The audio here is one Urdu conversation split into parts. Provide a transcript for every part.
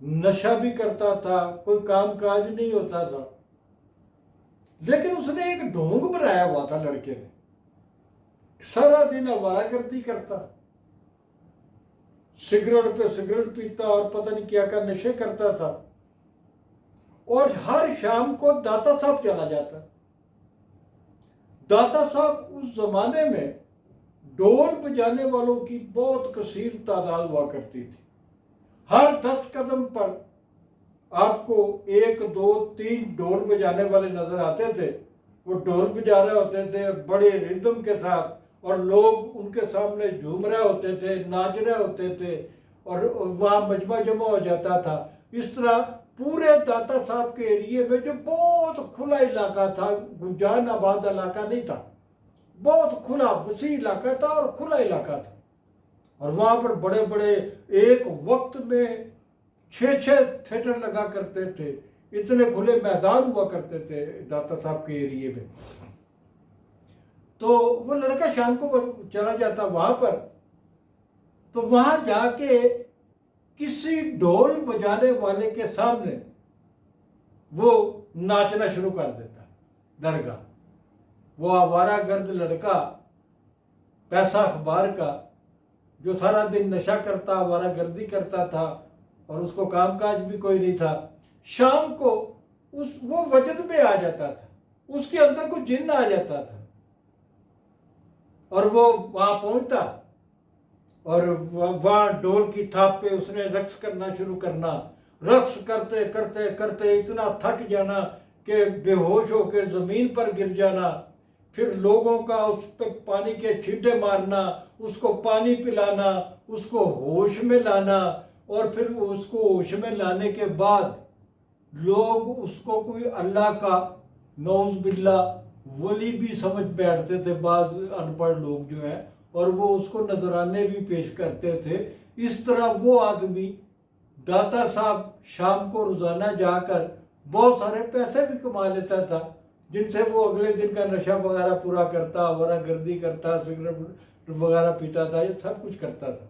نشہ بھی کرتا تھا، کوئی کام کاج نہیں ہوتا تھا، لیکن اس نے ایک ڈھونگ بنایا ہوا تھا لڑکے نے، سارا دن آوارہ گردی کرتا، سگریٹ پہ سگریٹ پیتا اور پتہ نہیں کیا کیا نشے کرتا تھا، اور ہر شام کو داتا صاحب چلا جاتا۔ داتا صاحب اس زمانے میں ڈول بجانے والوں کی بہت کثیر تعداد ہوا کرتی تھی، ہر 10 قدم پر آپ کو 1 2 3 ڈول بجانے والے نظر آتے تھے۔ وہ ڈول بجا رہے ہوتے تھے بڑے ردم کے ساتھ، اور لوگ ان کے سامنے جھوم رہے ہوتے تھے، ناچ رہے ہوتے تھے، اور وہاں مجمع جمع ہو جاتا تھا۔ اس طرح پورے داتا صاحب کے ایریے میں، جو بہت کھلا علاقہ تھا، گنجان آباد علاقہ نہیں تھا، بہت کھلا وسیع علاقہ تھا اور کھلا علاقہ تھا، اور وہاں پر بڑے بڑے ایک وقت میں 6 تھیٹر لگا کرتے تھے، اتنے کھلے میدان ہوا کرتے تھے داتا صاحب کے ایریے میں۔ تو وہ لڑکا شام کو چلا جاتا وہاں پر، تو وہاں جا کے کسی ڈھول بجانے والے کے سامنے وہ ناچنا شروع کر دیتا لڑکا، وہ آوارہ گرد لڑکا پیسہ اخبار کا، جو سارا دن نشہ کرتا، آوارہ گردی کرتا تھا، اور اس کو کام کاج بھی کوئی نہیں تھا، شام کو وہ وجد میں آ جاتا تھا، اس کے اندر کوئی جن آ جاتا تھا، اور وہ وہاں پہنچتا، اور وہاں ڈول کی تھاپ پہ اس نے رقص کرنا شروع کرنا، رقص کرتے کرتے کرتے اتنا تھک جانا کہ بے ہوش ہو کے زمین پر گر جانا، پھر لوگوں کا اس پہ پانی کے چھینٹے مارنا، اس کو پانی پلانا، اس کو ہوش میں لانا، اور پھر اس کو ہوش میں لانے کے بعد لوگ اس کو کوئی اللہ کا نعوذ باللہ ولی بھی سمجھ بیٹھتے تھے، بعض ان پڑھ لوگ جو ہیں، اور وہ اس کو نذرانے بھی پیش کرتے تھے۔ اس طرح وہ آدمی داتا صاحب شام کو روزانہ جا کر بہت سارے پیسے بھی کما لیتا تھا، جن سے وہ اگلے دن کا نشہ وغیرہ پورا کرتا، آوارہ گردی کرتا، سگریٹ وغیرہ پیتا تھا، یہ سب کچھ کرتا تھا۔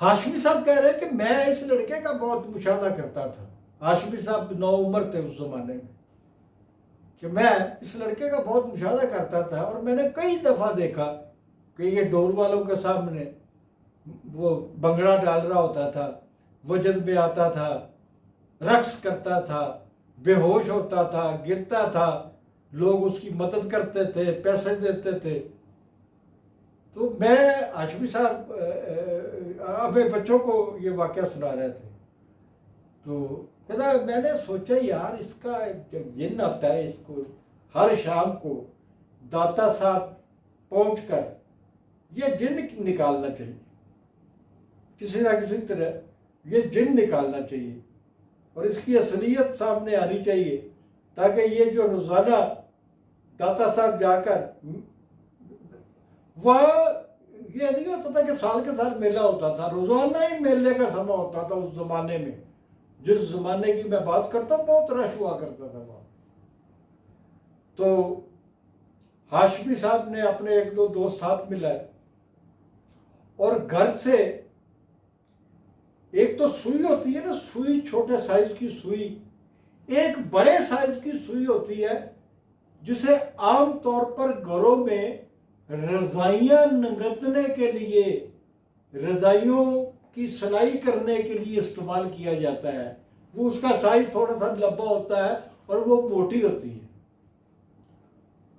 ہاشمی صاحب کہہ رہے ہیں کہ میں اس لڑکے کا بہت مشاہدہ کرتا تھا، ہاشمی صاحب نوعمر تھے اس زمانے میں، کہ میں اس لڑکے کا بہت مشاہدہ کرتا تھا، اور میں نے کئی دفعہ دیکھا کہ یہ ڈول والوں کے سامنے وہ بنگڑا ڈال رہا ہوتا تھا، وجد میں آتا تھا، رقص کرتا تھا، بے ہوش ہوتا تھا، گرتا تھا، لوگ اس کی مدد کرتے تھے، پیسے دیتے تھے۔ تو میں ہاشمی صاحب اپنے بچوں کو یہ واقعہ سنا رہے تھے، تو کہتا میں نے سوچا یار اس کا جب جن آتا ہے، اس کو ہر شام کو داتا صاحب پہنچ کر یہ جن نکالنا چاہیے، کسی نہ کسی طرح یہ جن نکالنا چاہیے، اور اس کی اصلیت سامنے آنی چاہیے، تاکہ یہ جو روزانہ داتا صاحب جا کر وہاں، یہ نہیں ہوتا تھا کہ سال کے سال میلہ ہوتا تھا، روزانہ ہی میلے کا سماں ہوتا تھا اس زمانے میں، جس زمانے کی میں بات کرتا ہوں بہت رش ہوا کرتا تھا وہاں۔ تو ہاشمی صاحب نے اپنے 1 2 دوست ساتھ ملائے، اور گھر سے ایک تو سوئی ہوتی ہے نا، سوئی چھوٹے سائز کی سوئی، ایک بڑے سائز کی سوئی ہوتی ہے جسے عام طور پر گھروں میں رضائیاں نگتنے کے لیے، رضائیوں کی سلائی کرنے کے لیے استعمال کیا جاتا ہے، وہ اس کا سائز تھوڑا سا لمبا ہوتا ہے اور وہ موٹی ہوتی ہے۔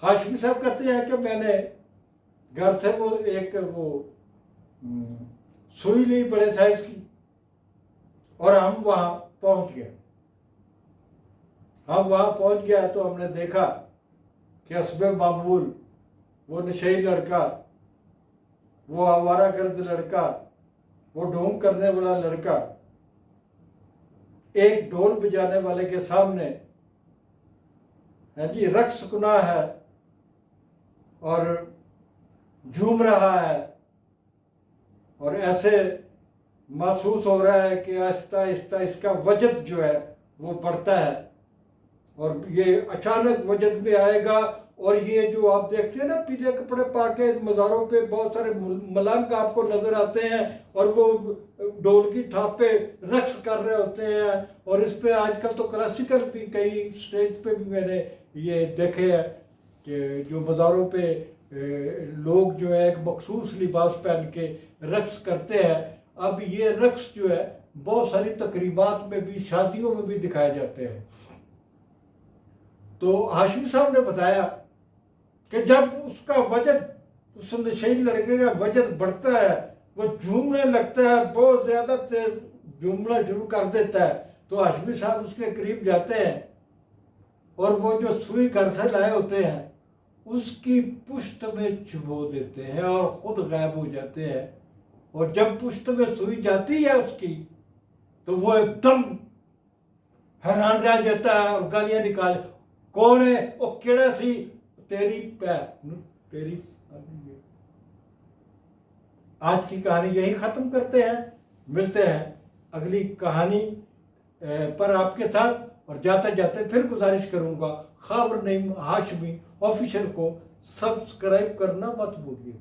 ہاشمی صاحب کہتے ہیں کہ میں نے گھر سے وہ ایک سوئی لی بڑے سائز کی، اور ہم وہاں پہنچ گئے۔ ہم وہاں پہنچ گیا تو ہم نے دیکھا کہ حسب معمول وہ نشئی لڑکا، وہ آوارہ گرد لڑکا، وہ ڈھونگ کرنے والا لڑکا ایک ڈھول بجانے والے کے سامنے جی رقص کنا ہے اور جھوم رہا ہے، اور ایسے محسوس ہو رہا ہے کہ آہستہ آہستہ اس کا وجد جو ہے وہ بڑھتا ہے، اور یہ اچانک وجد میں آئے گا اور یہ جو آپ دیکھتے ہیں نا پیلے کپڑے پا کے مزاروں پہ بہت سارے ملنگ آپ کو نظر آتے ہیں اور وہ ڈھول کی تھاپ پہ رقص کر رہے ہوتے ہیں. اور اس پہ آج کل تو کلاسیکل بھی کئی اسٹیج پہ بھی میں نے یہ دیکھے ہیں کہ جو مزاروں پہ لوگ جو ہے ایک مخصوص لباس پہن کے رقص کرتے ہیں. اب یہ رقص جو ہے بہت ساری تقریبات میں بھی شادیوں میں بھی دکھائے جاتے ہیں. تو ہاشمی صاحب نے بتایا کہ جب اس کا وجد اس نشئی لڑکے کا وجد بڑھتا ہے وہ جھومنے لگتا ہے بہت زیادہ تیز جھومنا شروع کر دیتا ہے تو ہاشمی صاحب اس کے قریب جاتے ہیں اور وہ جو سوئی گھر سے لائے ہوتے ہیں اس کی پشت میں چبو دیتے ہیں اور خود غائب ہو جاتے ہیں. اور جب پشت میں سوئی جاتی ہے اس کی تو وہ ایک دم حیران رہ جاتا ہے اور گالیاں نکال کون ہے وہ کیڑا سی تیری تیری. آج کی کہانی یہی ختم کرتے ہیں. ملتے ہیں اگلی کہانی پر آپ کے ساتھ. اور جاتے جاتے پھر گزارش کروں گا خاور نعیم ہاشمی آفیشل کو سبسکرائب کرنا مت بھولیے.